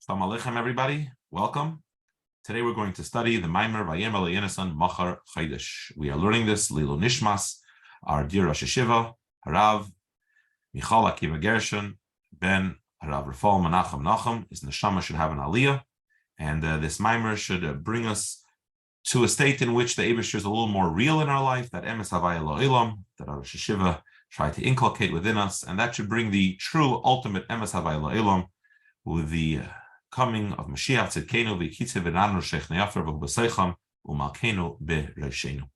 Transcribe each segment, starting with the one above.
Assalamu alaikum, everybody. Welcome. Today we're going to study the Maamar Vayomer Yehonasan Xhodsh. We are learning this Lilu Nishmas, our dear Rosh Hashiva, Harav Michal Akiva Gershon ben Harav Rafal Menachem Nachum. His neshama should have an aliyah, and this Maamar should bring us to a state in which the Eibusher is a little more real in our life. That emes havaya lo'ilam, that our Rosh Hashiva try to inculcate within us, and that should bring the true ultimate emes havaya lo'ilam with the coming of Mashiach Tzidkenu v'Yikitze v'Nanu Sheikh Ne'afar v'Hubaseicham u'Malkenu be'Reishenu.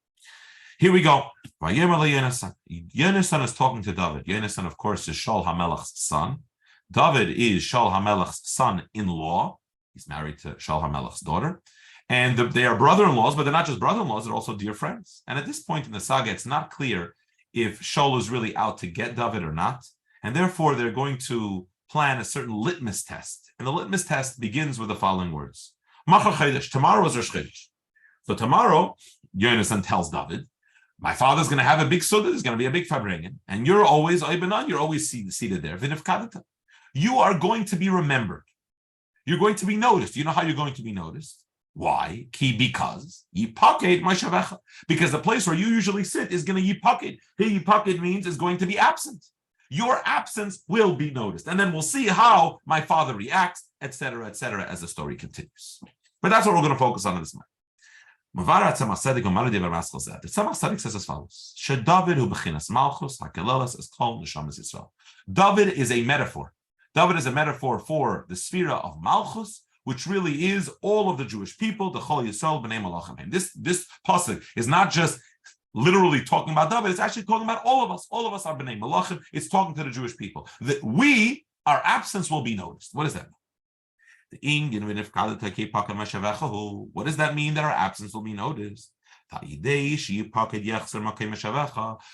Here we go. Vayomer Yehonasan. Yehonasan is talking to David. Yehonasan, of course, is Shaul HaMelech's son. David is Shaul HaMelech's son-in-law. He's married to Shaul HaMelech's daughter. And they are brother-in-laws, but they're not just brother-in-laws, they're also dear friends. And at this point in the saga, it's not clear if Shaul is really out to get David or not. And therefore, they're going to plan a certain litmus test. And the litmus test begins with the following words. Tomorrow is Rosh Chodesh. So tomorrow, Yehonasan tells David, my father's going to have a big suda, there's going to be a big farbrengen, and you're always seated there. You are going to be remembered. You're going to be noticed. You know how you're going to be noticed? Why? Because the place where you usually sit is going to yipaket. Here yipaket means is going to be absent. Your absence will be noticed. And then we'll see how my father reacts, etc., as the story continues. But that's what we're going to focus on in this month. The Tzemach Tzedek says as follows. David is a metaphor. David is a metaphor for the sphere of Malchus, which really is all of the Jewish people, the Chol Yisrael B'nei Malachim. This pasuk is not just literally talking about David, it's actually talking about all of us. All of us are B'nei Malachim. It's talking to the Jewish people. That our absence will be noticed. What does that mean? What does that mean that our absence will be noticed?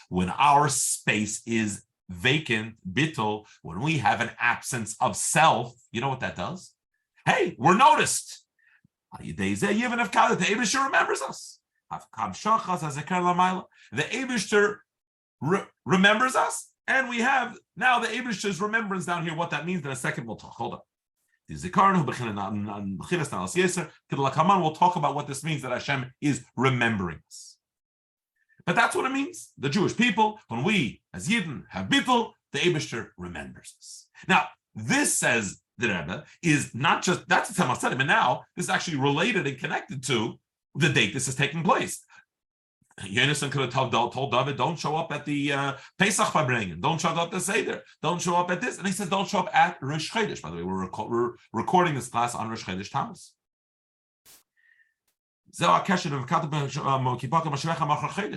When our space is vacant, bittul, when we have an absence of self, you know what that does? Hey, we're noticed. The Eibusher remembers us. The Eibusher remembers us, and we have now the Eibusher's remembrance down here. What that means in a second, we'll talk. Hold on. We'll talk about what this means, that Hashem is remembering us. But that's what it means. The Jewish people, when we as Yidden have bittul, the Eibusher remembers us. Now, this, says the Rebbe, is not just, that's the Tzemach Tzedek, but now this is actually related and connected to the date this is taking place. Yehonasan could have told David, don't show up at the Pesach farbrengen, don't show up at the Seder, don't show up at this. And he says, don't show up at Rosh Chodesh. By the way, we're recording this class on Rosh Chodesh Tammuz.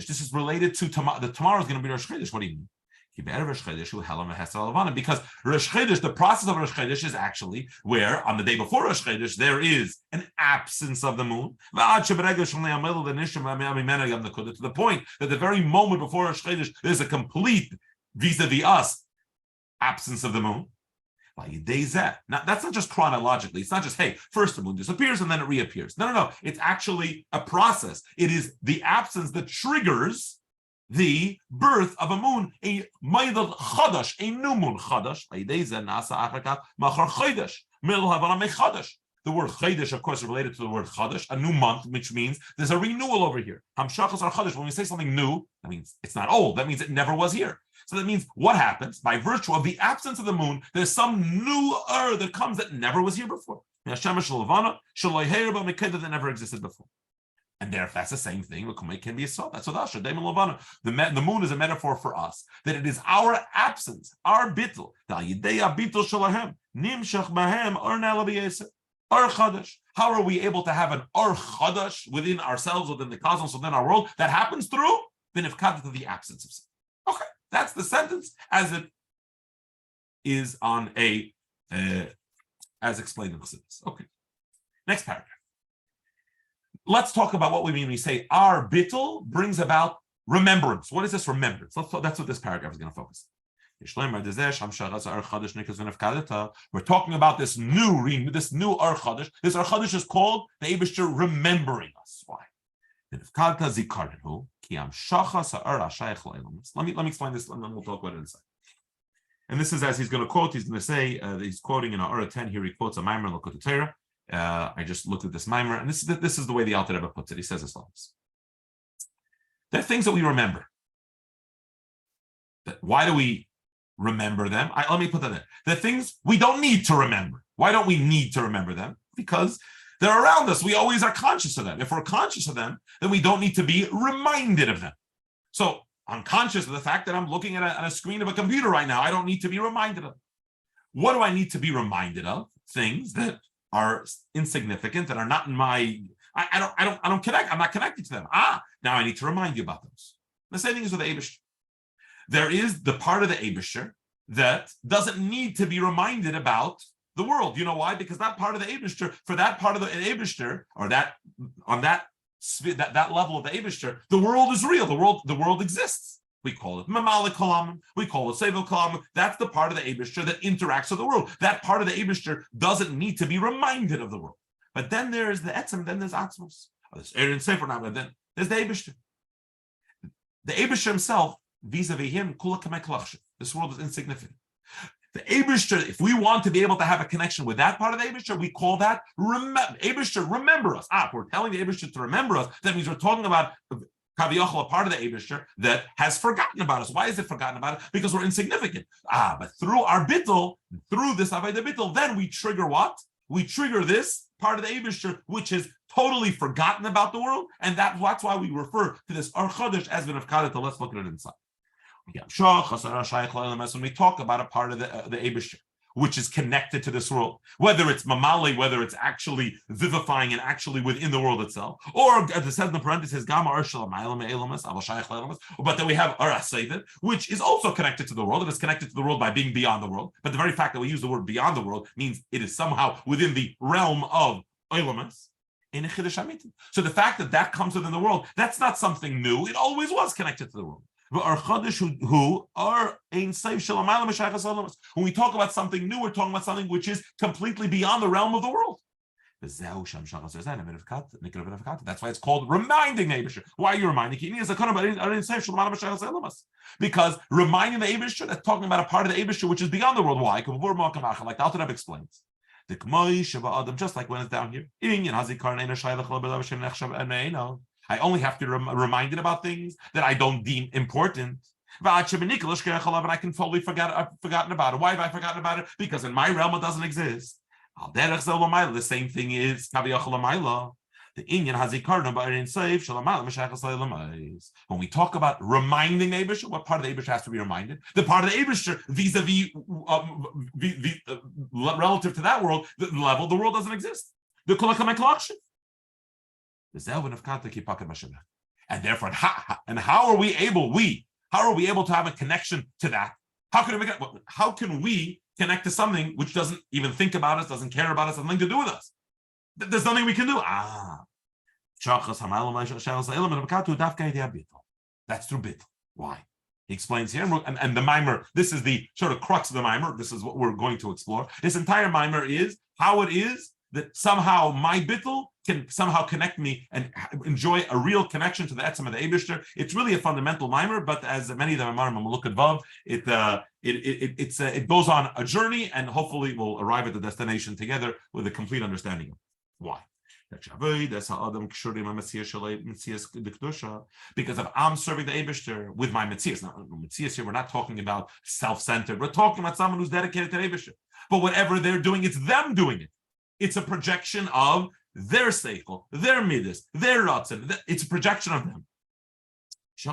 This is related to tomorrow is going to be Rosh Chodesh. What do you mean? Because Rosh Chodesh, the process of Rosh Chodesh is actually where on the day before Rosh Chodesh there is an absence of the moon, to the point that the very moment before Rosh Chodesh there's a complete vis-a-vis us absence of the moon. Now that's not just chronologically. It's not just, hey, first the moon disappears and then it reappears. No. It's actually a process. It is the absence that triggers the birth of a moon, a maydal chadash, a new moon chadash. The word chodesh, of course, is related to the word chadash, a new month, which means there's a renewal over here. Hamshachas are chadash. When we say something new, that means it's not old. That means it never was here. So that means what happens by virtue of the absence of the moon? There's some new that comes that never was here before. That never existed before. And therefore, that's the same thing. It can be a salt. That's what the moon is a metaphor for us. That it is our absence, our bittul. How are we able to have an or chadash within ourselves, within the cosmos, within our world? That happens through the absence of self. Okay, that's the sentence as it is on as explained in Chassidus. Okay, next paragraph. Let's talk about what we mean when we say our bittul brings about remembrance. What is this remembrance? That's what this paragraph is going to focus on. We're talking about this new Ar Chodesh. This Ar Chodesh is called the Eibusher remembering us. Why? Let me explain this, and then we'll talk about it inside. And this is as he's going to quote. He's going to say he's quoting in Ora 10 here. He quotes a Maamar in Lakota Torah. I just looked at this Maamar, and this is the way the Alter Rebbe puts it. He says as follows: there are things that we remember. Why do we remember them? Let me put that in. The things we don't need to remember. Why don't we need to remember them? Because they're around us. We always are conscious of them. If we're conscious of them, then we don't need to be reminded of them. So I'm conscious of the fact that I'm looking at a screen of a computer right now. I don't need to be reminded of. What do I need to be reminded of? Things that are insignificant, that are not in my. I don't connect. I'm not connected to them. Now I need to remind you about those. The same thing is with the Eibishter. There is the part of the Eibishter that doesn't need to be reminded about the world. You know why? Because that part of the Eibishter, for that part of the Eibishter, or that on that level of the Eibishter, the world is real. The world exists. We call it Mamalik Kalam. We call it Sevel Kalam. That's the part of the Eibishter that interacts with the world. That part of the Eibishter doesn't need to be reminded of the world. But then there's the Etzem, then there's Atzmos. There's Aaron Sefer Nam, then there's the Eibishter. The Eibishter himself, vis-a-vis him, this world is insignificant. The Eibishter, if we want to be able to have a connection with that part of the Eibishter, we call that Eibishter, remember us. If we're telling the Eibishter to remember us, that means we're talking about Kaviyachal, a part of the Eibishter that has forgotten about us. Why is it forgotten about it? Because we're insignificant. But through our bittul, through this Avodah bittul, then we trigger what? We trigger this part of the Eibishter, which is totally forgotten about the world, and that's why we refer to this Chodesh as V'nefkadet. Let's look at it inside. When we talk about a part of the Eibishter, which is connected to this world, whether it's mamali, whether it's actually vivifying and actually within the world itself, or as it says in the parentheses, but then we have Arasayvet, which is also connected to the world, and it's connected to the world by being beyond the world. But the very fact that we use the word beyond the world means it is somehow within the realm of Eilamas. So the fact that comes within the world, that's not something new. It always was connected to the world. When we talk about something new, we're talking about something which is completely beyond the realm of the world. That's why it's called reminding the Eibishter. Why are you reminding? Because reminding the Eibishter, that's talking about a part of the Eibishter which is beyond the world. Why? Like the Alter Rebbe explains. Just like when it's down here. I only have to be reminded about things that I don't deem important. And I can totally forgotten about it. Why have I forgotten about it? Because in my realm it doesn't exist. The same thing is when we talk about reminding the Eibishter, what part of the Eibishter has to be reminded? The part of the Eibishter vis-a-vis relative to that world, the level, the world doesn't exist. The and therefore, how are we able to have a connection to that? How can we connect to something which doesn't even think about us, doesn't care about us, has nothing to do with us? There's nothing we can do. That's through bittul. Why? He explains here, and the Maamar, this is the sort of crux of the Maamar. This is what we're going to explore. This entire Maamar is how it is that somehow my bittul can somehow connect me and enjoy a real connection to the etzem of the Eibishter. It's really a fundamental Maamar, but as many of the Maamarim will look above, it goes on a journey, and hopefully we'll arrive at the destination together with a complete understanding of why. Because if I'm serving the Eibishter with my Metzias, now Metzias here, we're not talking about self-centered, we're talking about someone who's dedicated to the Eibishter. But whatever they're doing, it's them doing it. It's a projection of their seichel, their midas, their ratzon. It's a projection of them. So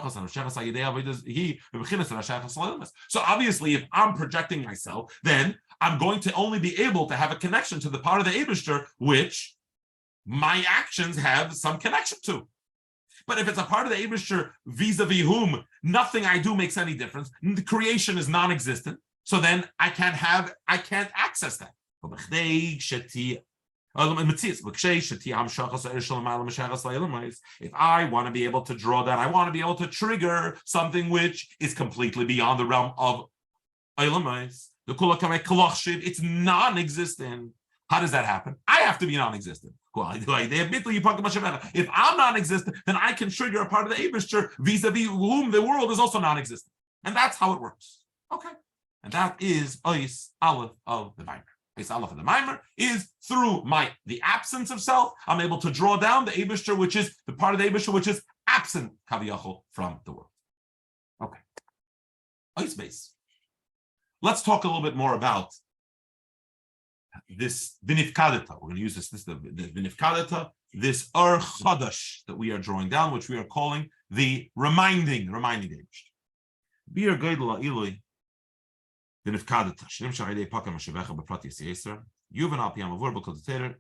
obviously, if I'm projecting myself, then I'm going to only be able to have a connection to the part of the Eibishter which my actions have some connection to. But if it's a part of the Eibishter vis-a-vis whom nothing I do makes any difference, the creation is non-existent, so then I can't access that. If I want to be able to draw that, I want to be able to trigger something which is completely beyond the realm of Eilamais. It's non-existent. How does that happen? I have to be non-existent. If I'm non-existent, then I can trigger a part of the Eibishter vis-a-vis whom the world is also non-existent. And that's how it works. Okay. and that is Ois Aleph of the Maamar. Ois Aleph of the Maamar is through the absence of self, I'm able to draw down the Eibishter, which is the part of the Eibishter which is absent Kaviyachol from the world. Okay. Ois base. Let's talk a little bit more about this Vinifkadata. We're going to use this the Vinifkadata, this Chodsh that we are drawing down, which we are calling the reminding Eibishter. Bir Geidel Ilui Vinifkadata. Shrim Shahidei Pakam Shevecha B'Prati Yisrael. Yuvan Al Piyam Avur B'Kol Teter.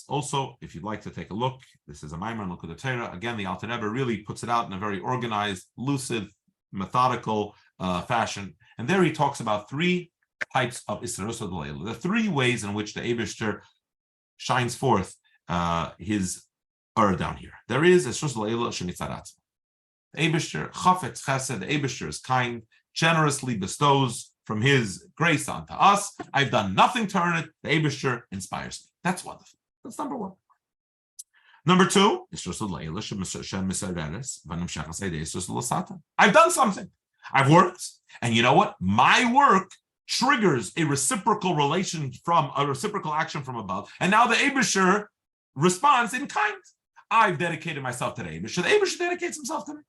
Also, if you'd like to take a look, this is a Maamar and look at the Torah. Again, the Alter Rebbe really puts it out in a very organized, lucid, methodical fashion. And there he talks about three types of Isserus Leila. The three ways in which the Eibishter shines forth his down here. There is Isserus Leila Shemitzaratz. The Eibishter, Chafetz Chesed, the Eibishter is kind, generously bestows from his grace onto us. I've done nothing to earn it. The Eibishter inspires me. That's wonderful. That's number one. Number two, I've done something. I've worked. And you know what? My work triggers a reciprocal action from above. And now the Eibishter responds in kind. I've dedicated myself to the Eibishter. The Eibishter dedicates himself to me.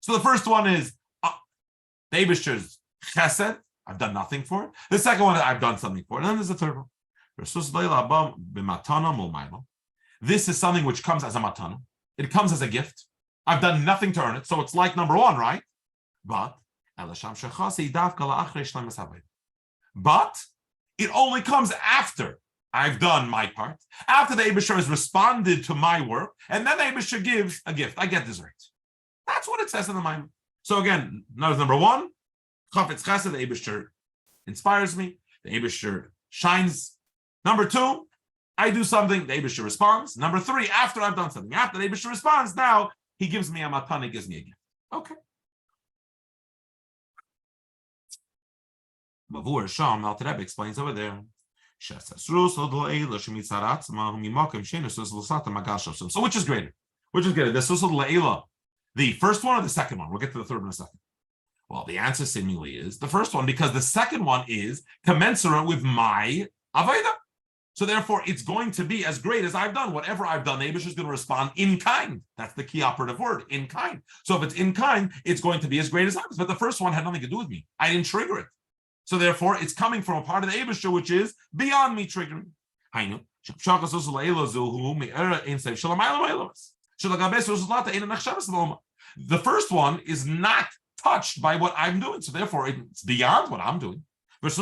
So the first one is the Eibishter's chesed. I've done nothing for it. The second one, I've done something for it. And then there's the third one. This is something which comes as a matana. It comes as a gift. I've done nothing to earn it. So it's like number one, right? But it only comes after I've done my part, after the Eibishter has responded to my work, and then the Eibishter gives a gift. I get dessert. That's what it says in the Maamar. So again, notice number one, Chafetz Chesed, the Eibishter inspires me. The Eibishter shines. Number two, I do something, the Eibishter responds. Number three, after I've done something, after the Eibishter responds, now he gives me a matana, he gives me a gift. Okay. Mavur Sham, Alter Rebbe explains over there. So which is greater? Which is greater? The Susad Le'ila, the first one or the second one? We'll get to the third one in a second. Well, the answer seemingly is the first one, because the second one is commensurate with my Avodah. So therefore, it's going to be as great as I've done. Whatever I've done, the Eibishter is going to respond in kind. That's the key operative word, in kind. So if it's in kind, it's going to be as great as I was. But the first one had nothing to do with me. I didn't trigger it. So therefore, it's coming from a part of the Eibishter which is beyond me triggering. The first one is not touched by what I'm doing. So therefore, it's beyond what I'm doing. But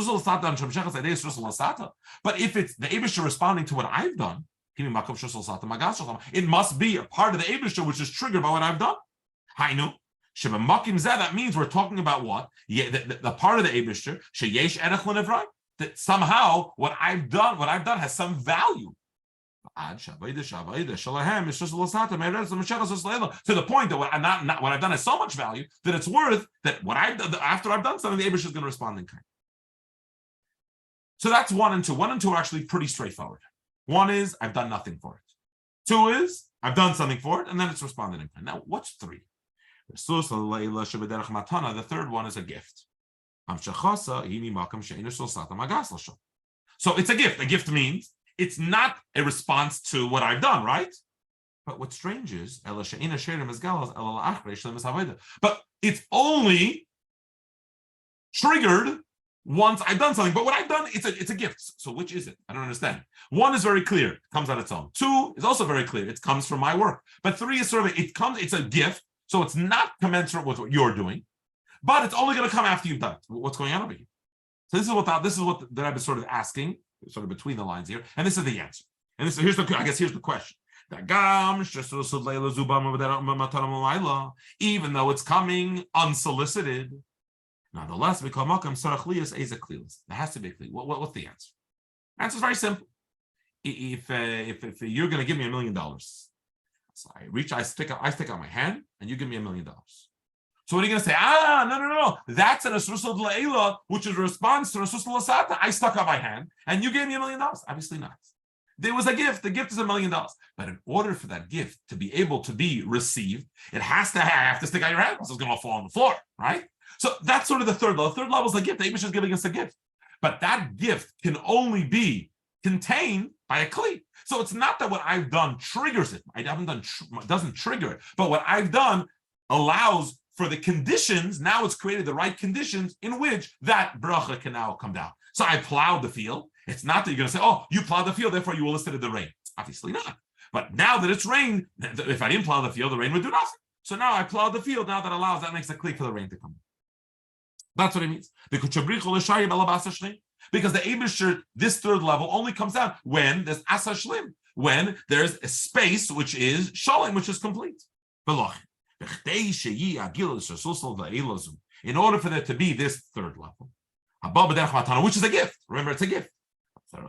if it's the Eibishter responding to what I've done, it must be a part of the Eibishter which is triggered by what I've done. That means we're talking about what? The part of the Eibishter, that somehow what I've done has some value. To the point that what I've done has so much value that it's worth that after I've done something, the Eibishter is going to respond in kind. So that's 1 and 2. 1 and 2 are actually pretty straightforward. One is I've done nothing for it. 2 is I've done something for it, and then it's responded in kind. Now, what's 3? The third one is a gift. So it's a gift. A gift means it's not a response to what I've done, right? But what's strange is, but it's only triggered once I've done something. But what I've done, it's a gift. So which is it? I don't understand. 1 is very clear. It comes on its own. 2 is also very clear. It comes from my work. But 3 is sort of, it's a gift. So it's not commensurate with what you're doing, but it's only going to come after you've done it. What's going on over here? So this is what the Rebbe is sort of asking, sort of between the lines here, and this is the answer. And here's the question. Even though it's coming unsolicited, nonetheless, there has to be a clear. What's the answer? The answer is very simple. If you're going to give me $1 million, so I stick out my hand, and you give me $1 million. So what are you going to say? No. That's an Asrusal Le'ila, which is a response to Asrusal Lasata. I stuck out my hand, and you gave me $1 million. Obviously not. There was a gift. The gift is $1 million. But in order for that gift to be able to be received, I have to stick out your hand, else it's going to fall on the floor, right? So that's sort of the third level. The third level is the gift. The Eibush is giving us a gift. But that gift can only be contained by a kli. So it's not that what I've done triggers it. I haven't done, doesn't trigger it. But what I've done allows for the conditions, now it's created the right conditions in which that bracha can now come down. So I plowed the field. It's not that you're going to say, oh, you plowed the field, therefore you elicited the rain. Obviously not. But now that it's rained, if I didn't plow the field, the rain would do nothing. So now I plowed the field. Now that makes a kli for the rain to come. That's what it means. Because the Eibusher, this third level, only comes down when there's asa shlim, when there's a space which is shalom, which is complete. In order for there to be this third level, which is a gift. Remember, it's a gift. But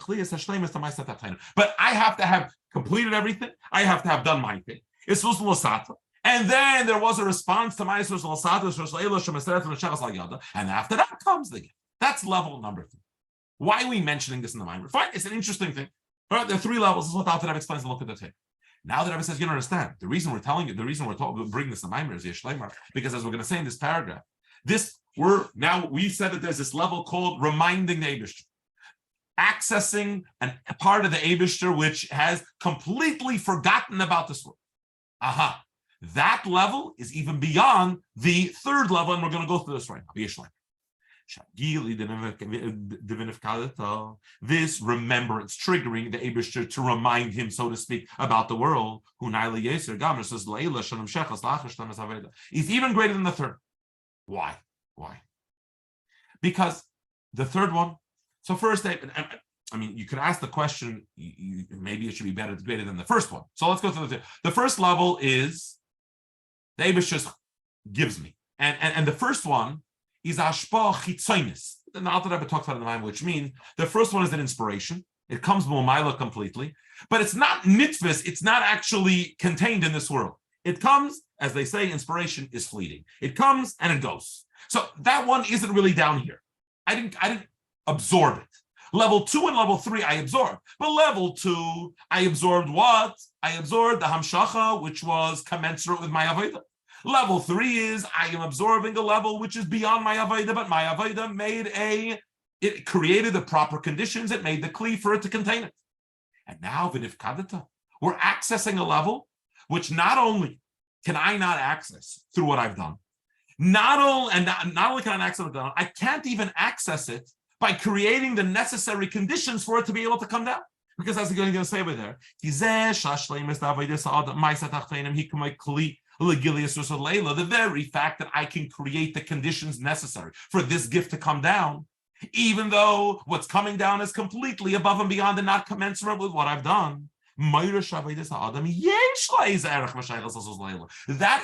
I have to have completed everything. I have to have done my thing. It's and then there was a response to my and after that comes the gift. That's level number 3. Why are we mentioning this in the Maamar? Fine, it's an interesting thing. All right, there are 3 levels. This is what the Alter explains. Look at the tape. Now the Rebbe says, you don't understand. The reason we're telling you, the reason we're bringing this in the Maamar is Yeshleimar, because as we're going to say in this paragraph, we said that there's this level called reminding the Eibusher, accessing a part of the Eibusher which has completely forgotten about this world. Aha. That level is even beyond the third level, and we're going to go through this right now. This remembrance triggering the Eibusher to remind him, so to speak, about the world. Is even greater than the third. Why? Because the third one. So first, I mean, you could ask the question. Maybe it should be greater than the first one. So let's go through the first level is the Eibusher gives me, and the first one is ashpa chitzonis. The Alter Rebbe talks about it in the Maamar, which means the first one is an inspiration. It comes b'momayla completely, but it's not mitzvahs. It's not actually contained in this world. It comes, as they say, inspiration is fleeting. It comes and it goes. So that one isn't really down here. I didn't absorb it. Level 2 and level 3 I absorbed, but level 2 I absorbed what? I absorbed the hamshacha, which was commensurate with my avodah. Level 3 is I am absorbing a level which is beyond my avodah, but my avodah it created the proper conditions. It made the kli for it to contain it. And now v'nifkadata, we're accessing a level which not only can I not access through what I've done, not only can I access it, I can't even access it by creating the necessary conditions for it to be able to come down. Because as we're going to say over there, the very fact that I can create the conditions necessary for this gift to come down, even though what's coming down is completely above and beyond and not commensurate with what I've done. That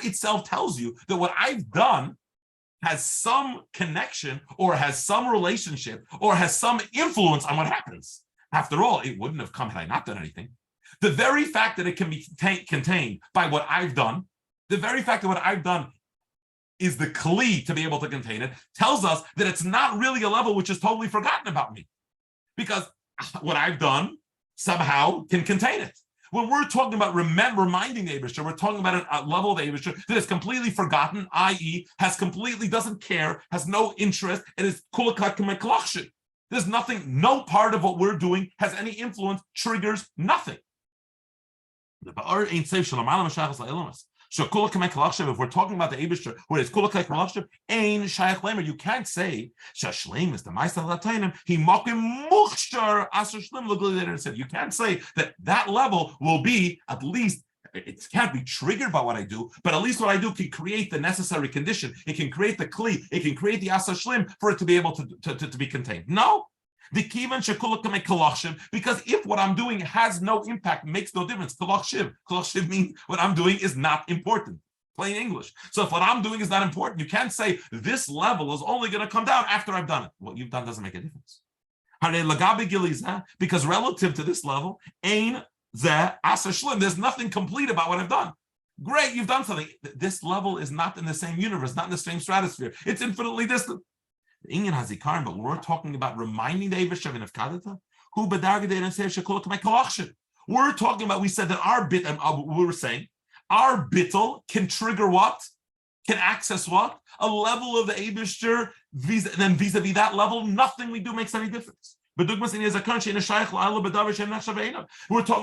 itself tells you that what I've done has some connection or has some relationship or has some influence on what happens. After all, it wouldn't have come had I not done anything. The very fact that it can be contained by what I've done, the very fact that what I've done is the kli to be able to contain it, tells us that it's not really a level which is totally forgotten about me. Because what I've done somehow can contain it. When we're talking about reminding the Eibusher, we're talking about a level of the Eibusher that is completely forgotten, i.e., doesn't care, has no interest, and is kulakat k'meklachshin. There's nothing, no part of what we're doing has any influence, triggers nothing. If we're talking about the Eibusher, where it's kulakat k'meklachshin, ein shayach lemer, you can't say shashleim is the meister latayim. He mokim muchshar aser shlim l'glei said. You can't say that level will be at least. It can't be triggered by what I do, but at least what I do can create the necessary condition. It can create the kli. It can create the aser shlim for it to be able to be contained. No. The kivan shekulak kalachshiv, because if what I'm doing has no impact, makes no difference. Kalachshiv means what I'm doing is not important. Plain English. So if what I'm doing is not important, you can't say this level is only going to come down after I've done it. What you've done doesn't make a difference. Because relative to this level, there's nothing complete about what I've done. Great, you've done something. This level is not in the same universe, not in the same stratosphere. It's infinitely distant. The Inyan Hazikaran, but we're talking about reminding the Eibusher of Nefkadata, who bedarged and said shekulak mekalachshin. We're talking about, we said that our bit, we were saying, our bittul can trigger what? can access what? A level of the Eibishter, then vis-a-vis that level, nothing we do makes any difference. We're talking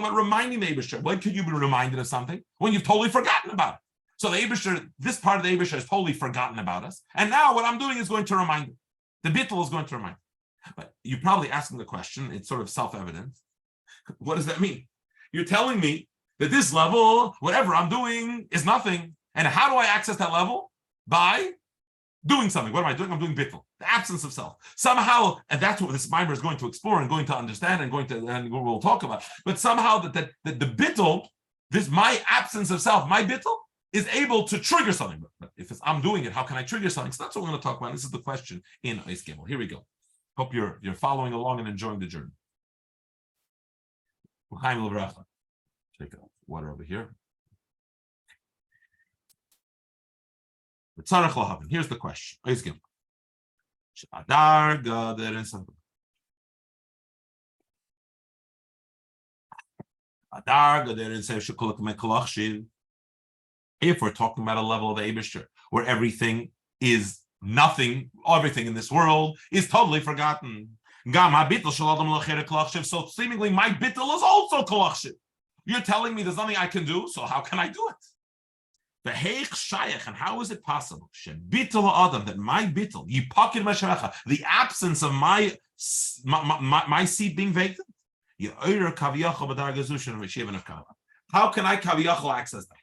about reminding the Eibishter. When could you be reminded of something? When you've totally forgotten about it. So the Eibishter, this part of the Eibishter has totally forgotten about us. And now what I'm doing is going to remind it. The bittul is going to remind it. But you're probably asking the question, it's sort of self-evident. What does that mean? You're telling me that this level, whatever I'm doing, is nothing. And how do I access that level? By doing something. What am I doing? I'm doing bittul, the absence of self. Somehow, and that's what this Maamar is going to explore and going to understand and we'll talk about. But somehow that the bittul, this my absence of self, my bittul, is able to trigger something. But if I'm doing it, how can I trigger something? So that's what we're going to talk about. This is the question in Eis Gimel. Here we go. Hope you're following along and enjoying the journey. Take a water over here. Here's the question. Eis Gimel. If we're talking about a level of Eibishter where everything is nothing, everything in this world is totally forgotten. So seemingly my bittul is also kolachshiv. You're telling me there's nothing I can do, so how can I do it? And how is it possible that my bittul, the absence of my seat being vacant? How can I kaviyachol access that?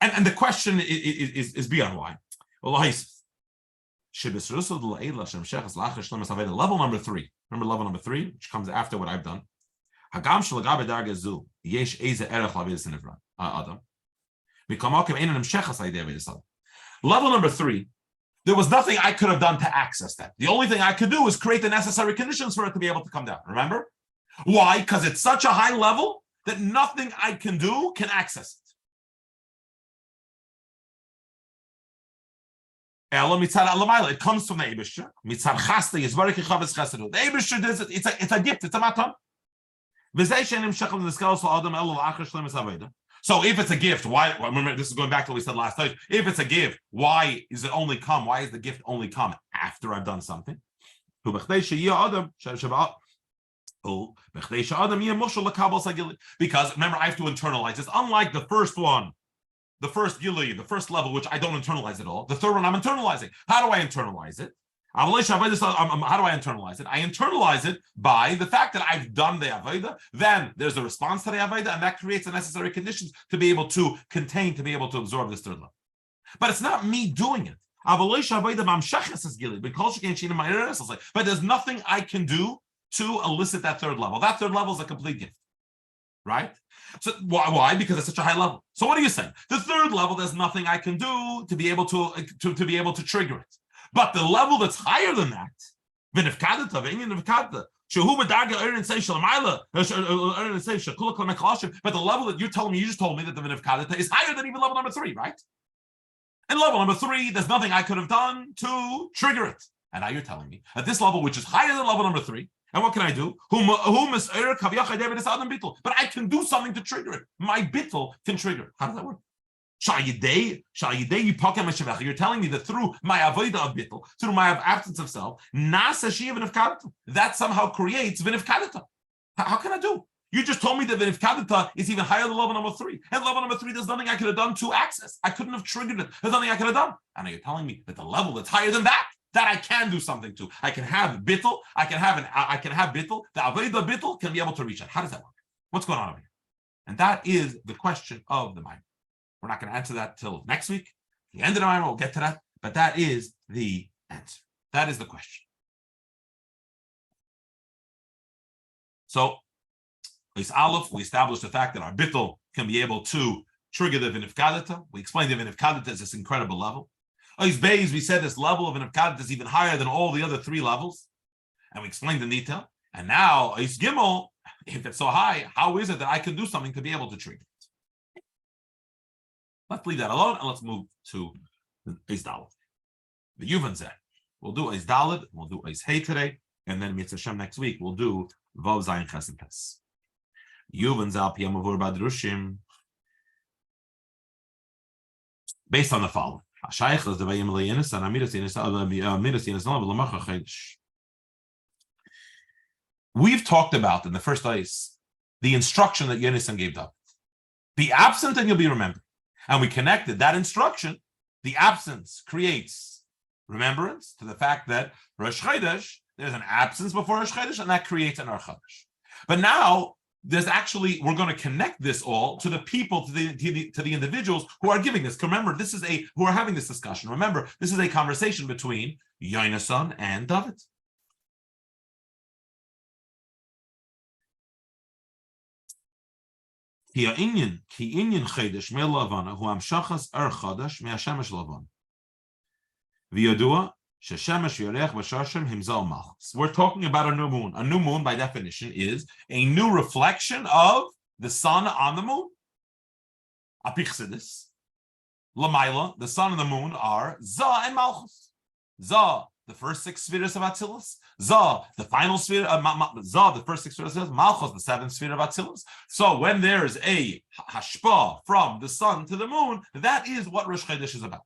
And the question is beyond why. Level number 3. Remember level number 3, which comes after what I've done. Level number 3, there was nothing I could have done to access that. The only thing I could do is create the necessary conditions for it to be able to come down. Remember? Why? Because it's such a high level that nothing I can do can access it. It comes from the Eibishter. The Eibishter does it. It's a gift. It's a matan. So if it's a gift, why? Remember, this is going back to what we said last time. If it's a gift, why is it only come? Why is the gift only come after I've done something? Because remember, I have to internalize this. Unlike the first one. The first gili, the first level, which I don't internalize at all. The third one, I'm internalizing. How do I internalize it? How do I internalize it? I internalize it by the fact that I've done the avodah. Then there's a response to the avodah, and that creates the necessary conditions to be able to contain, to be able to absorb this third level. But it's not me doing it. But there's nothing I can do to elicit that third level. That third level is a complete gift, right? So why? Because it's such a high level. So what are you saying? The third level, there's nothing I can do to be able to be able to trigger it. But the level that's higher than that, but the level that you're telling me, you just told me that the vinifkadata is higher than even level number 3, right? And level number 3, there's nothing I could have done to trigger it. And now you're telling me at this level, which is higher than level number 3, and what can I do? But I can do something to trigger it. My bittul can trigger it. How does that work? You're telling me that through my avodah of bittul, through my absence of self, that somehow creates vinifkadata. How can I do? You just told me that vinifkadata is even higher than level number 3. And level number 3, there's nothing I could have done to access. I couldn't have triggered it. There's nothing I could have done. And now you're telling me that the level that's higher than that I can do something to. I can have bittul. I can have bittul. The avodah bittul can be able to reach it. How does that work? What's going on over here? And that is the question of the Maamar. We're not going to answer that till next week. The end of the Maamar, we'll get to that. But that is the answer. That is the question. So, Eis Aleph, we established the fact that our bittul can be able to trigger the vinifkadata. We explained the vinifkadata is this incredible level. Eis Beis, we said this level of vinifkadata is even higher than all the other 3 levels. And we explained in detail. And now, Eis Gimel, if it's so high, how is it that I can do something to be able to trigger it? Let's leave that alone and let's move to Eis Dalet. The Yuvan Zeh. We'll do Eis Dalet, we'll do Eis Hey today, and then Mitzvah Shem next week, we'll do Vav Zayin Ches and Tes. Yuvan Zeh Al Pi Hamavur Badrushim. Based on the following. We've talked about in the first place the instruction that Yehonasan gave David. Be absent and you'll be remembered. And we connected that instruction. The absence creates remembrance to the fact that Rosh Chodesh, there's an absence before Rosh Chodesh, and that creates an Or Chodesh. But now there's actually, we're going to connect this all to the people, to the individuals who are giving this. Remember, who are having this discussion. Remember, this is a conversation between Yehonasan and David. Ki inyan chodesh me'lavana hu hamshachas er chodesh me'ashemesh lavana. V'yodua sheshemesh yorech b'shashem himzal malchus. We're talking about a new moon. A new moon, by definition, is a new reflection of the sun on the moon. Apichsidis, Lamaila, the sun and the moon are Za and Malchus. Za, the first 6 spheres of Atzilus. Za, the final sphere of Za, the first 6 spheres of Atzilus. Malchus, the 7th sphere of Atzilus. So when there's a hashpa from the sun to the moon, that is what Rosh Chodesh is about.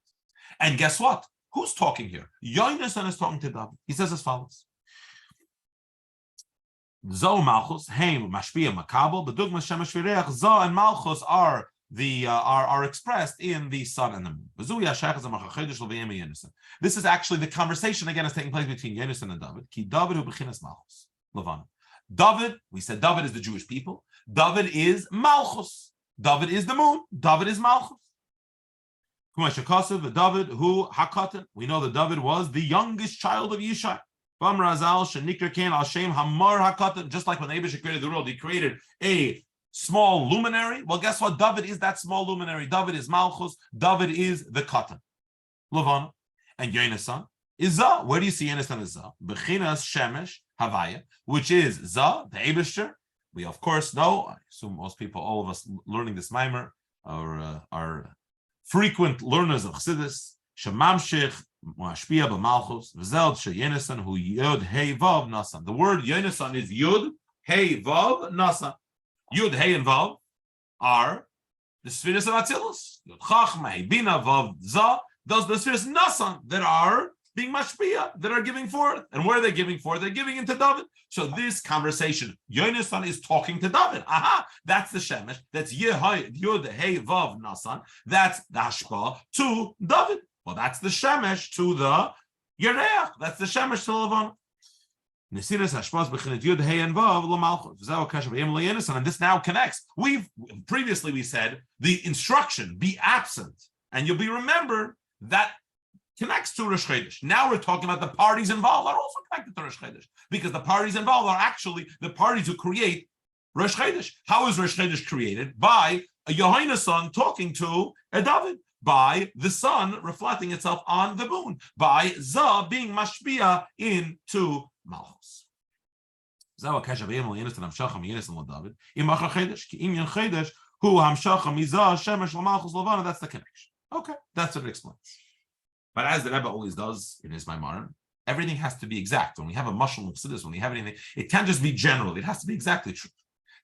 And guess what? Who's talking here? Yehonasan is talking to David. He says as follows. Za Malchus, Heim, Mashpia, Makabel, the Dugmas Shemesh Vireach, Za and Malchus are expressed in the sun and the moon. This is actually the conversation again is taking place between Yehonasan and David. Ki David hu bechinas Malchus. David, we said David is the Jewish people. David is Malchus. David is the moon. David is Malchus. David who Hakatan. We know that David was the youngest child of Yishai. Just like when Abishai created the world, he created a small luminary. Well, guess what? David is that small luminary. David is Malchus. David is the Katan. Levana. And Yehonasan is Za. Where do you see Yehonasan is Za? Bechinas Shemesh Havaya, which is Za, the Abishai. We of course know, I assume most people, all of us learning this Maamar, are frequent learners of Chassidus. Shemamshich Mashpia b'Malchus v'zel sheYehonasan hu Yud Hey Vav Nasan. The word Yehonasan is Yud Hey Vav Nasan. Yud Hey and Vav are the spheres of Atzilus. Yud Chachma Hey Bina Vav Za. Those are the spheres Nasan that are being Mashpia, that are giving forth. And where are they giving forth? They're giving into David. So this conversation, Yehonasan is talking to David. Aha, that's the Shemesh. That's Yud Hey Vav Nasan. That's the Hashpa to David. Well, that's the Shemesh to the Yereach. That's the Shemesh to Lavan. And this now connects. Previously we said the instruction, be absent, and you'll be remembered, that connects to Rosh Chodesh. Now we're talking about the parties involved are also connected to Rosh Chodesh, because the parties involved are actually the parties who create Rosh Chodesh. How is Rosh Chodesh created? By a Yehonasan talking to a David, by the sun reflecting itself on the moon, by Za being mashpia into Malchus. That's the connection. Okay, that's what it explains. But as the Rebbe always does in his Maamar, everything has to be exact. When we have a mashal Chassidus, when we have anything, it can't just be general. It has to be exactly true.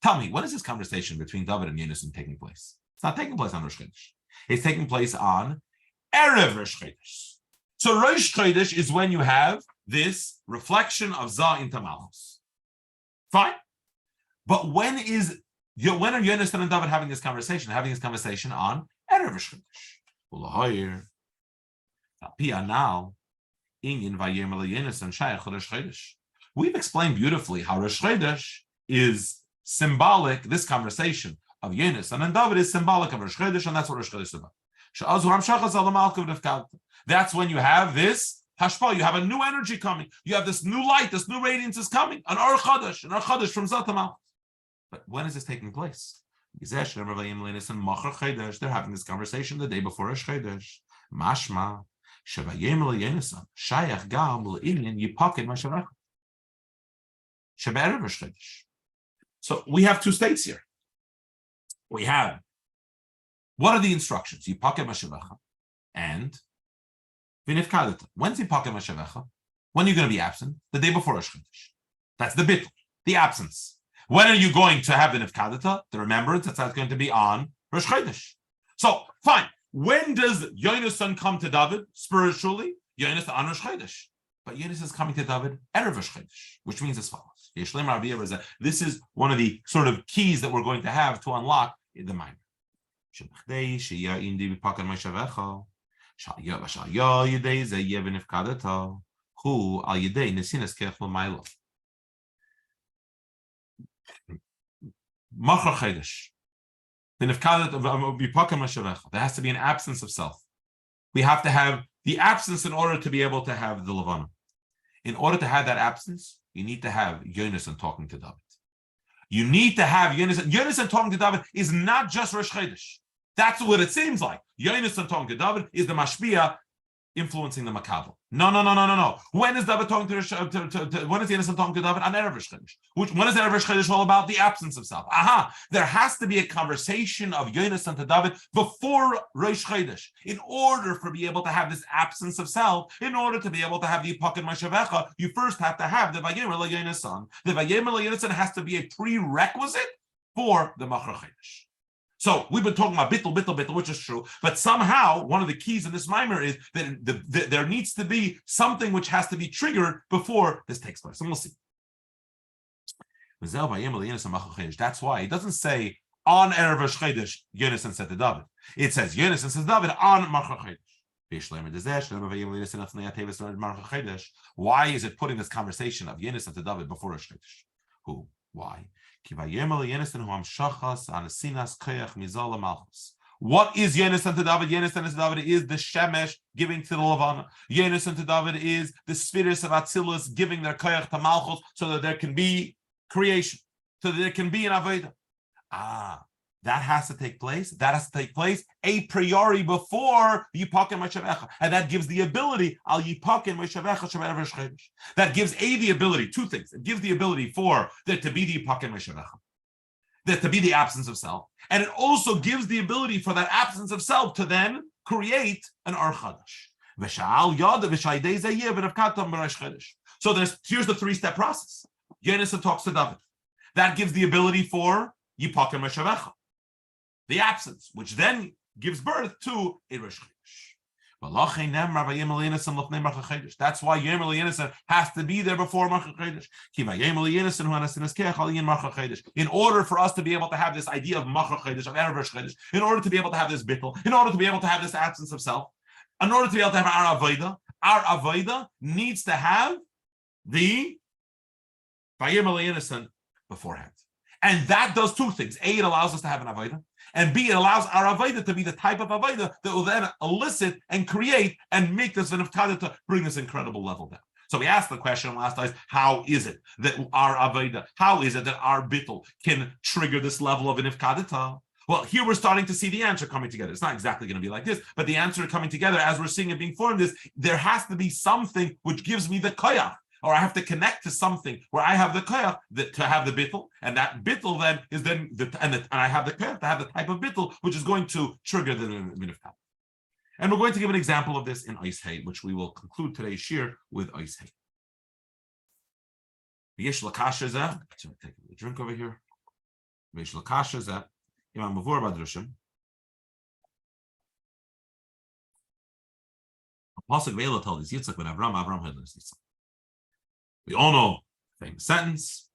Tell me, when is this conversation between David and Yehonasan taking place? It's not taking place on Rosh Chodesh. It's taking place on Erev Rosh Chodesh. So Rosh Chodesh is when you have this reflection of Za into Malchus. Fine. But when are Yehonasan and David having this conversation? Having this conversation on Erev Rosh Chodesh. We've explained beautifully how Rosh Chodesh is symbolic, this conversation of Yehonasan and David is symbolic of Rosh Chodesh, and that's what Rosh Chodesh is about. That's when you have this hashpa, you have a new energy coming, you have this new light, this new radiance is coming, an Or Chodesh from Zat to Malchus. But when is this taking place? They're having this conversation the day before Rosh Chodesh. Mashma Vayomer Yehonasan Shayach Gam L'Inyan Yipakin Mashavach Shebe'erev Rosh Chodesh. So we have two states here. We have, what are the instructions? Yipakin Mashavach and V'nifkadata. When's Yipakin Mashavach? When are you going to be absent? The day before Rosh Chodesh. That's the bittul, the absence. When are you going to have the nifkadata, the remembrance? That's going to be on Rosh Chodesh. So, fine. When does Yehonasan come to David spiritually? Yehonasan on Rosh Chodesh. But Yehonasan is coming to David erev Rosh Chodesh, which means as follows. This is one of the sort of keys that we're going to have to unlock the Maamar. Machar Chodesh. There has to be an absence of self. We have to have the absence in order to be able to have the Levana. In order to have that absence, you need to have Yehonasan talking to David. You need to have Yehonasan. Yehonasan talking to David is not just Rosh Chodesh. That's what it seems like. Yehonasan talking to David is the Mashpia influencing the Makabel. No. When is David talking when is Yehonasan talking to David? On erev Rosh Chodesh. When is erev Rosh Chodesh all about? The absence of self. There has to be a conversation of Yehonasan to David before Rosh Chodesh in order for be able to have this absence of self. In order to be able to have the Yipaken Mashavecha, you first have to have the Vayomer Yehonasan. The Vayomer Yehonasan has to be a prerequisite for the Machar Chodesh. So we've been talking about bittul, which is true, but somehow one of the keys in this Maamar is that there needs to be something which has to be triggered before this takes place, and we'll see. That's why it doesn't say on erev Rosh Chodesh Yehonasan said to David. It says Yehonasan says David on Machar Chodesh. Why is it putting this conversation of Yehonasan to David before Rosh Chodesh? Who? Why? What is Yehonasan to David? Yehonasan to David is the Shemesh giving to the Levana. Yehonasan to David is the spheres of Atzilus giving their koyach to Malchus so that there can be creation, so that there can be an Aveda. That has to take place. That has to take place a priori before Yipaken Mashavecha. And that gives the ability, Al Yipaken Mashavecha Shemerev Rosh Chodesh. That gives the ability, two things. It gives the ability for there to be the Yipaken Mashavecha, there to be the absence of self. And it also gives the ability for that absence of self to then create an Or Chadash. So here's the three-step process. Yehonasan talks to David. That gives the ability for Yipaken Mashavecha, the absence, which then gives birth to a Rosh Chodesh. That's why Yehomer Yehonasan has to be there before Machar Chodesh. In order for us to be able to have this idea of Machar Chodesh, of erev Rosh Chodesh, in order to be able to have this bittul, in order to be able to have this absence of self, in order to be able to have our Avodah needs to have the Vayomer Yehonasan beforehand. And that does two things. A, it allows us to have an Avodah. And B, it allows our Avodah to be the type of Avodah that will then elicit and create and make this V'nifkada to bring this incredible level down. So we asked the question last time, how is it that our Avodah, how is it that our bittul can trigger this level of V'nifkada? Well, here we're starting to see the answer coming together. It's not exactly going to be like this, but the answer coming together as we're seeing it being formed is there has to be something which gives me the koyach. Or I have to connect to something where I have the koyach to have the bittul, and that bittul then is and I have the koyach to have the type of bittul which is going to trigger the minifkat. And we're going to give an example of this in Ois Hay, which we will conclude today's shiur with Ois Hay. V'yesh l'kasha zeh. Take a drink over here. V'yesh l'kasha zeh. Imam Mavur Badrushim. Pasuk Vela told us Yitzchak when Avram had this Yitzchak. We all know the famous sentence.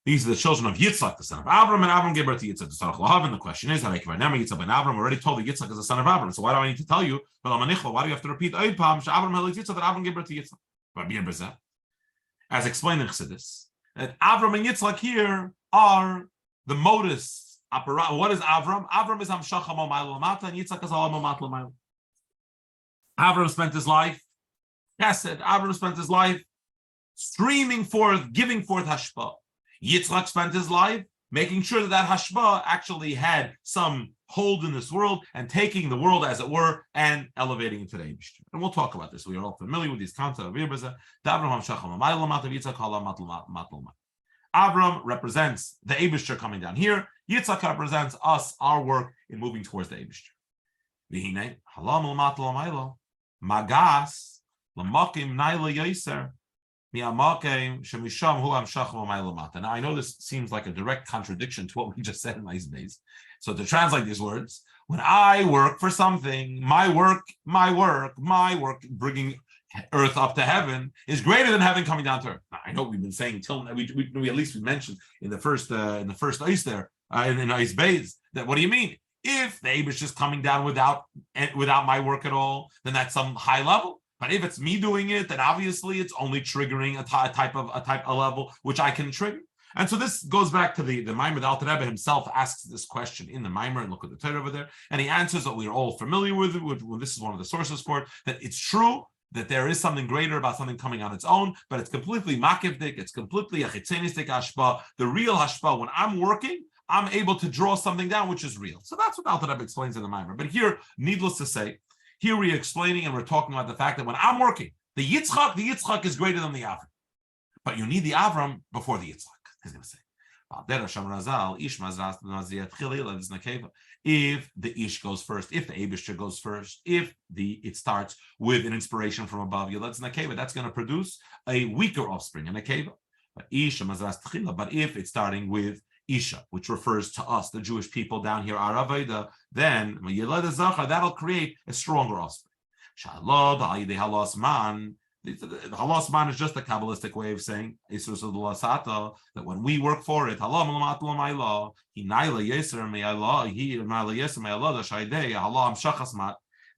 These are the children of Yitzchak, the son of Avram, and Avram gave birth to Yitzchak, the son of Lahav. The question is, Yitzchak ben Avram already told you Yitzchak is the son of Avram, so why do I need to tell you? Why do you have to repeat Avram Yitzchak that Avram gave birth to Yitzchak? As explained in Chassidus, that Avram and Yitzchak here are the modus operandi. What is Avram? Avram is Hamshacha Momayl Lamata, and Yitzchak is Alam Momat Lamayl. Avram spent his life, Avram spent his life streaming forth, giving forth hashpah. Yitzchak spent his life making sure that hashpah actually had some hold in this world and taking the world, as it were, and elevating it to the Eibishter. And we'll talk about this. We are all familiar with these concepts of Avram represents the Eibishter coming down here. Yitzchak represents us, our work in moving towards the Eibishter. Magas, Lamakim Naila Yoser. Now, I know this seems like a direct contradiction to what we just said in Isbez. So to translate these words, when I work for something, my work, bringing earth up to heaven is greater than heaven coming down to earth. Now, I know we've been saying till we at least we mentioned in the first ice there in Isbez that what do you mean? If the Eibush is coming down without my work at all, then that's some high level. But if it's me doing it, then obviously it's only triggering a type of level which I can trigger. And so this goes back to the Maamar. The Alter Rebbe himself asks this question in the Maamar, and look at the Torah over there, and he answers that we're all familiar with. This is one of the sources for it. That it's true that there is something greater about something coming on its own, but it's completely makivdik. It's completely a chitzenistic hashpa. The real hashpa, when I'm working, I'm able to draw something down which is real. So that's what Alter Rebbe explains in the Maamar. But here, needless to say, here we're explaining and we're talking about the fact that when I'm working, the Yitzchak is greater than the Avram. But you need the Avram before the Yitzchak. He's going to say, if the Ish goes first, if the Eibishter goes first, if it starts with an inspiration from above, that's going to produce a weaker offspring, an Akeva. But if it's starting with Isha, which refers to us, the Jewish people down here, Araveda, then that'll create a stronger offspring. The halas man is just a Kabbalistic way of saying that when we work for it,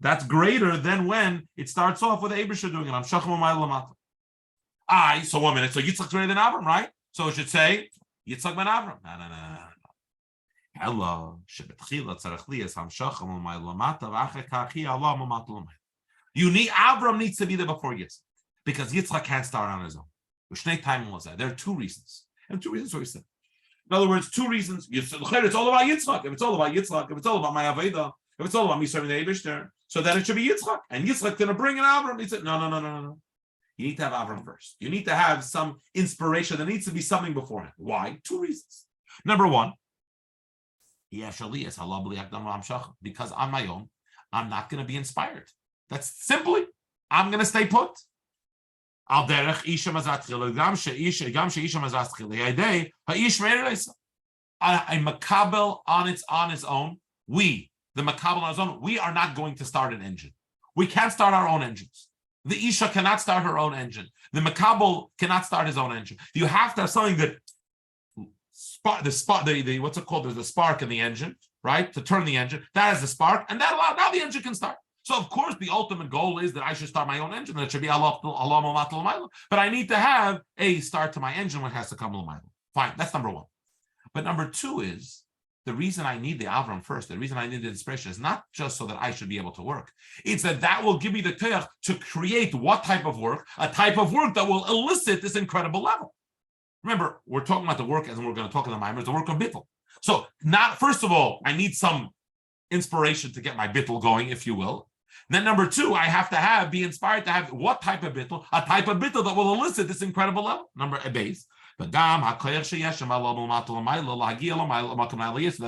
that's greater than when it starts off with Eibusha doing it. So 1 minute. So Yitzchak's greater than Avram, right? So it should say Yitzchak ben Avram. No. Avram needs to be there before Yitzchak because Yitzchak can't start on his own. There are two reasons. And two reasons for Yitzchak. In other words, two reasons. It's all about Yitzchak. If it's all about Yitzchak, if it's all about my Aveda, if it's all about me serving the Eibishter, so then it should be Yitzchak. And Yitzchak's going to bring in Avram. He said, no. You need to have Avram first. You need to have some inspiration. There needs to be something beforehand. Why? Two reasons. Number one, because on my own, I'm not going to be inspired. That's simply, I'm going to stay put. A makabel on its own, the makabel on its own, we are not going to start an engine. We can't start our own engines. The Isha cannot start her own engine. The Makabel cannot start his own engine. You have to have something that what's it called? There's a spark in the engine, right? To turn the engine. That is the spark, and that allows, now the engine can start. So of course the ultimate goal is that I should start my own engine. That should be Allah. But I need to have a start to my engine when it has to come l'mayla. Fine, that's number one. But number two is the reason I need the Avram first, the reason I need the inspiration is not just so that I should be able to work. It's that will give me the koyach to create what type of work? A type of work that will elicit this incredible level. Remember, we're talking about the work, as we're going to talk in the Maamar, the work of bittul. So first of all, I need some inspiration to get my bittul going, if you will. Then number two, I have to be inspired to have what type of bittul? A type of bittul that will elicit this incredible level. Number a base. The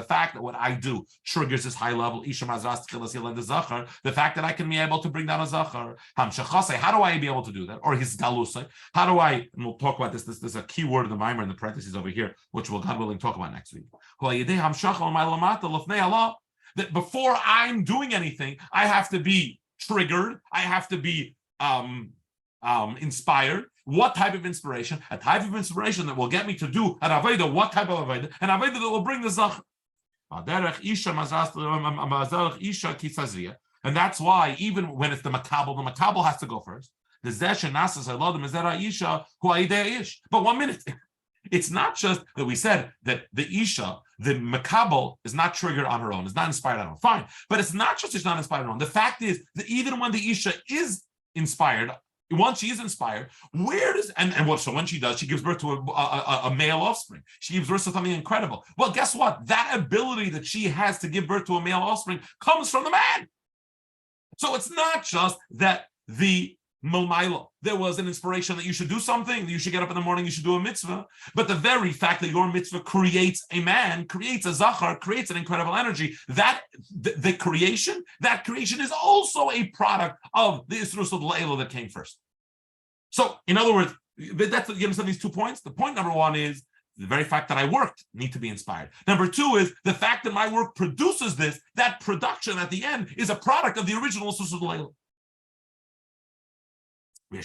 fact that what I do triggers this high level, the fact that I can be able to bring down a zachar, how do I be able to do that? Or his galusai, how do I, and we'll talk about this, there's a key word in the Maamar in the parentheses over here, which we'll, God willing, talk about next week. That before I'm doing anything, I have to be triggered, I have to be inspired. What type of inspiration? A type of inspiration that will get me to do an Aveda. What type of Aveda? An Aveda that will bring the Zach. And that's why even when it's the Makabel has to go first. But 1 minute. It's not just that we said that the Isha, the Makabel, is not triggered on her own, is not inspired on her own. Fine. But it's not just she's not inspired on her own. The fact is that even when the Isha is inspired, once she is inspired, so when she does, she gives birth to a male offspring. She gives birth to something incredible. Well, guess what? That ability that she has to give birth to a male offspring comes from the man. So it's not just that the Milmaila, there was an inspiration that you should do something, that you should get up in the morning, you should do a mitzvah. But the very fact that your mitzvah creates a man, creates a zachar, creates an incredible energy, that creation is also a product of the Isrus of Le'elo that came first. So, in other words, That's, you understand these 2 points? The point number one is the very fact that I worked need to be inspired. Number two is the fact that my work produces this, that production at the end is a product of the original Susul Leila. The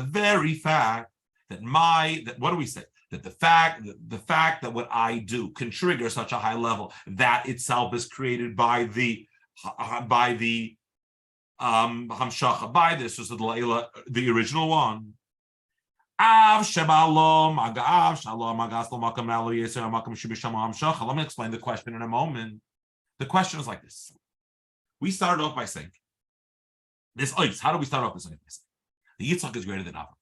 very fact that what do we say? That the fact that what I do can trigger such a high level, that itself is created by the hamshacha, by this was the original one. Let me explain the question in a moment. The question is like this. We started off by saying this ice. How do we start off by saying this? The Yitzchak is greater than Avram.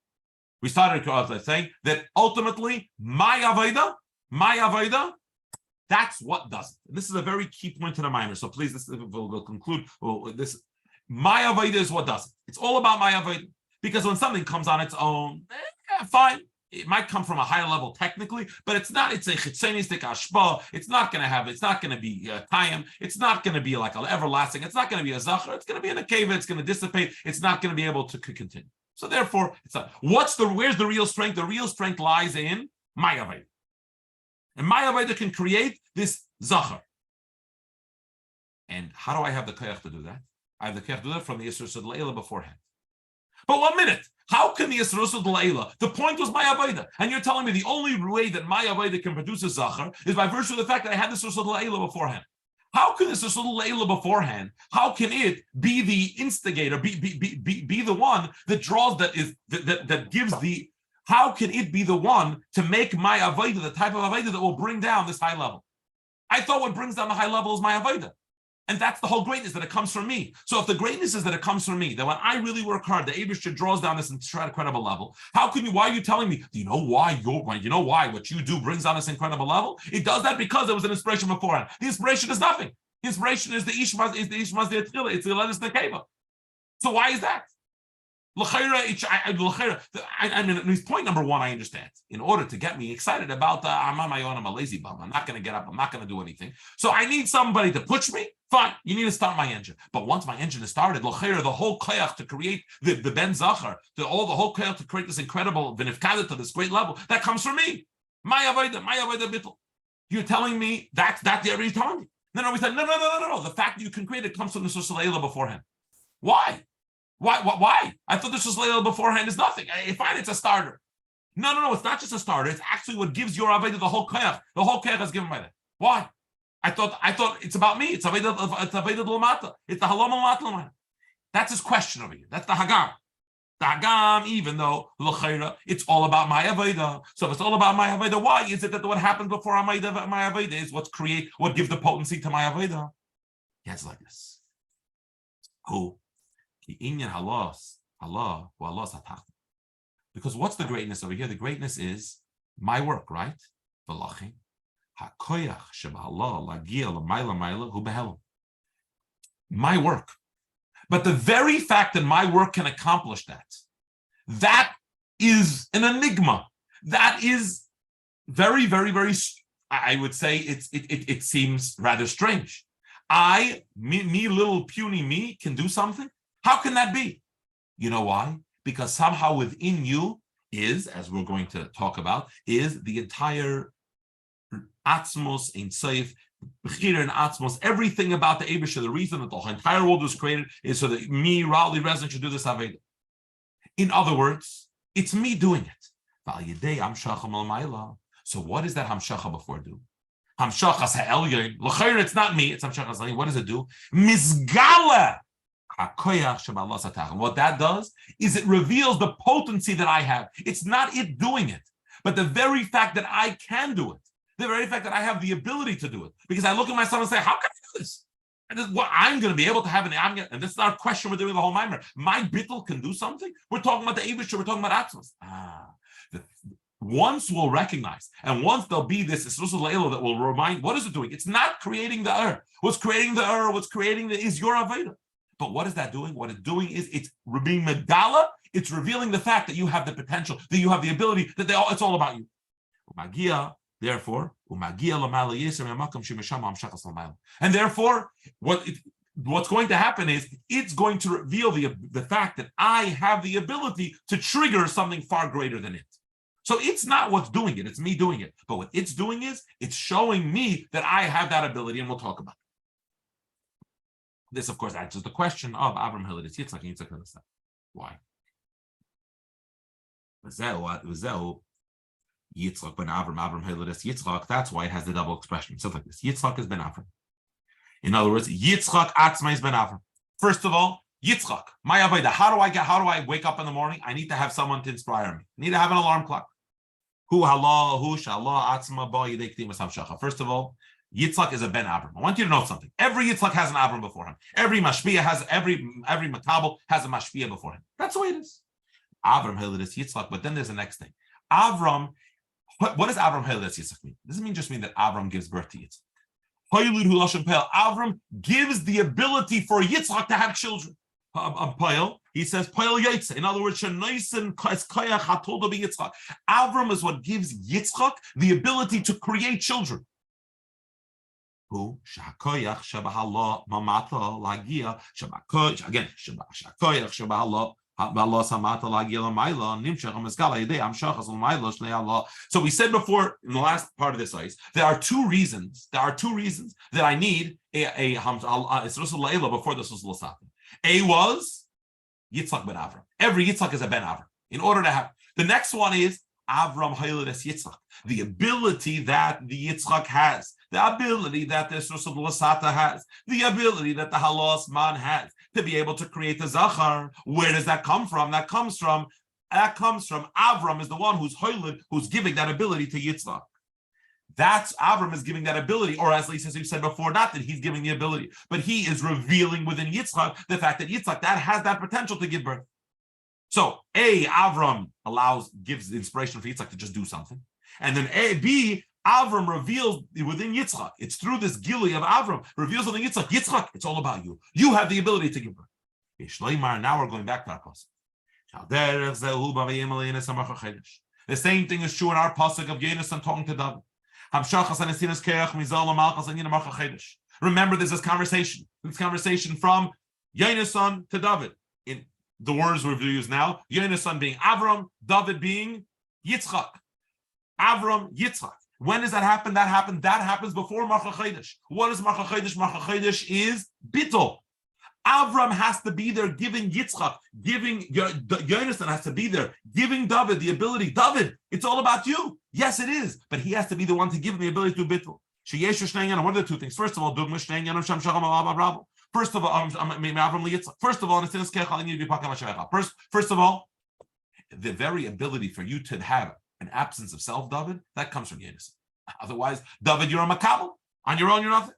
We started off by saying that ultimately my avodah, that's what does it. And this is a very key point to the Maamar. So please, we'll conclude. This my avodah is what does it. It's all about my avodah, because when something comes on its own, fine. It might come from a higher level technically, but it's not. It's a chitzenistic ashpa. It's not going to be tayim. It's not going to be like an everlasting. It's not going to be a zachar. It's going to be in a cave. It's going to dissipate. It's not going to be able to continue. So therefore, it's not. Where's the real strength? The real strength lies in my avodah. And my avodah can create this zachar. And how do I have the koyach to do that? I have the koyach to do that from the Yisur Leila beforehand. But 1 minute, how can the Yisrosul Leila? The point was my avodah, and you're telling me the only way that my avodah can produce a zachar is by virtue of the fact that I had the Yisrosul Leila beforehand. How can the Yisrosul Leila beforehand? How can it be the instigator, be the one that draws, that gives the? How can it be the one to make my avodah the type of avodah that will bring down this high level? I thought what brings down the high level is my avodah. And that's the whole greatness, that it comes from me. So if the greatness is that it comes from me, that when I really work hard, the Eibusher draws down this incredible level. Why are you telling me? Do you know why what you do brings down this incredible level? It does that because there was an inspiration beforehand. The inspiration is nothing. The inspiration is the Ishmaz, it's the Atchila, it's the Ledis Nekeva. So why is that? I mean, point number one, I understand. In order to get me excited about I'm on my own, I'm a lazy bum. I'm not going to get up. I'm not going to do anything. So I need somebody to push me. Fine, you need to start my engine. But once my engine is started, the whole koyach to create the Ben Zachar, the whole koyach to create this incredible Vinifkada to this great level, that comes from me. My avodah bittul. You're telling me that's the you're telling me. No, we said no. The fact that you can create it comes from the Yisrosul Leila beforehand. Why? Why? I thought this was Leila beforehand is nothing. Fine, it's a starter. No, it's not just a starter. It's actually what gives your avodah the whole koyach. The whole koyach is given by that. Why? I thought it's about me. It's avodah l'mata. It's the halom l'mata. That's his question over here. That's the hagam. The hagam, even though l'chayra, it's all about my avodah. So if it's all about my avodah, why is it that what happens before my avodah is what gives the potency to my avodah? Yeah, it's like this. Who? Because what's the greatness over here? The greatness is my work, right? My work. But the very fact that my work can accomplish that is an enigma. That is very, very, very, I would say it seems rather strange. Me, little puny me, can do something? How can that be? You know why? Because somehow within you is, as we're going to talk about, is the entire Atzmos, Ein Sof, Bechira and Atzmos, everything about the Eibusher, the reason that the entire world was created is so that me, Raleigh Resnick, should do this Aveda. In other words, it's me doing it. So what does that Hamshacha before do? Hamshachas ha'elyon. L'chayr, it's not me, it's Hamshachas ha'elyon. What does it do? Mizgala. What that does is it reveals the potency that I have. It's not it doing it, but the very fact that I can do it, the very fact that I have the ability to do it. Because I look at myself and say, how can I do this? And this is what I'm going to be able to have, and this is our question we're doing the whole Maamar. My bittul can do something. We're talking about the Eibusher, we're talking about Atzmos. Once we'll recognize, and once there'll be this Yisrosul Leila that will remind, what is it doing? It's not creating the What's creating the is your Aveda. But what is that doing? What it's doing is it's being Megala. It's revealing the fact that you have the potential, that you have the ability, that it's all about you. Therefore, and therefore, what's going to happen is it's going to reveal the fact that I have the ability to trigger something far greater than it. So it's not what's doing it, it's me doing it. But what it's doing is it's showing me that I have that ability, and we'll talk about it. This, of course, answers the question of Avram Hilidis Yitzchak and Yitzchak Hilidis. Why? Yitzchak ben Avram Hilidis Yitzchak. That's why it has the double expression. So like this: Yitzchak is ben Avram. In other words, Yitzchak Atzma is ben Avram. First of all, Yitzchak, my avodah. How do I wake up in the morning? I need to have someone to inspire me. I need to have an alarm clock. Hu hallah, hu shallah, atzma ba yidei k'dimas hamshacha. First of all, Yitzchak is a ben Avram. I want you to know something. Every Yitzchak has an Avram before him. Every mashpia has every makabel has a mashpia before him. That's the way it is. Avram Hilidis Yitzchak. But then there's the next thing. Avram. What does Avram Hilidis Yitzchak mean? It doesn't just mean that Avram gives birth to Yitzchak. Avram gives the ability for Yitzchak to have children. He says, in other words, Avram is what gives Yitzchak the ability to create children. So we said before in the last part of this ice, there are two reasons that I need a before this was Lasata. A was Yitzchak ben Avram. Every Yitzchak is a ben Avram. In order to have the next one is Avram Hilidis Yitzchak, the ability that the Yitzchak has, the ability that the Lasata has, the ability that the Halos Man has to be able to create the Zachar. Where does that come from? That comes from Avram is the one who's Hilid, who's giving that ability to Yitzchak. That's Avram is giving that ability, or as Lisa said before, not that he's giving the ability, but he is revealing within Yitzchak the fact that Yitzchak that has that potential to give birth. So Avram gives the inspiration for Yitzchak to just do something, and then B, Avram reveals within Yitzchak. It's through this gili of Avram reveals within Yitzchak. Yitzchak, it's all about you. You have the ability to give birth. Now we're going back to our pasuk. The same thing is true in our pasuk of Yehonasan talking to David. Remember, there's this conversation. This conversation from Yehonasan to David. In the words we've used now, Yehonasan being Avram, David being Yitzchak. Avram, Yitzchak. When does that happen? That happens before Marcha Chodesh. What is Marcha Chodesh? Marcha Chodesh is bittul. Avram has to be there giving Yitzchak, Yehonasan has to be there, giving David the ability. David, it's all about you. Yes, it is. But he has to be the one to give him the ability to do bittul. What are the two things? First of all, First of all, the very ability for you to have an absence of self, David, that comes from Yehonasan. Otherwise, David, you're a makabel. On your own, you're nothing.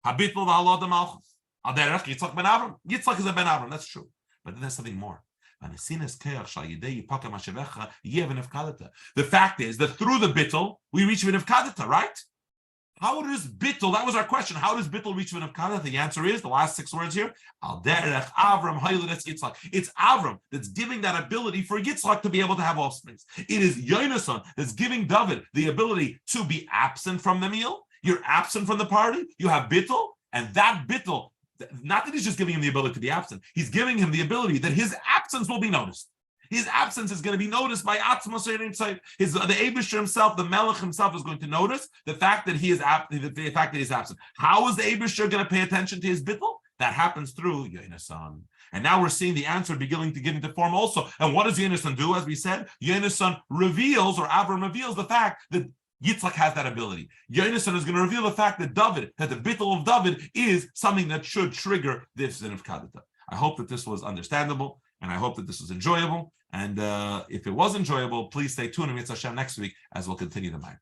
Habitl v'halad malchus. Yitzchak ben Avram. Yitzchak is a ben Avram. That's true. But then there's something more. The fact is that through the bittul, we reach v'nefkadata, right? How does bittul, that was our question, how does bittul reach v'nefkadata? The answer is, the last 6 words here, al derech Avram Hilidis Yitzchak. It's Avram that's giving that ability for Yitzchak to be able to have offspring. It is Yehonasan that's giving David the ability to be absent from the meal. You're absent from the party. You have bittul, and that bittul, not that he's just giving him the ability to be absent, he's giving him the ability that his absence will be noticed. His absence is going to be noticed by Atzma Seirin. The Eibusher himself, the Melech himself, is going to notice the fact that he is absent. How is the Eibusher going to pay attention to his bittul? That happens through Yehonasan. And now we're seeing the answer beginning to get into form also. And what does Yehonasan do? As we said, Yehonasan reveals, or Avram reveals, the fact that Yitzchak has that ability. Yehonasan is going to reveal the fact that the bittul of David is something that should trigger this v'nefkadata. I hope that this was understandable, and I hope that this was enjoyable. And if it was enjoyable, please stay tuned with Hashem next week as we'll continue the Maamar.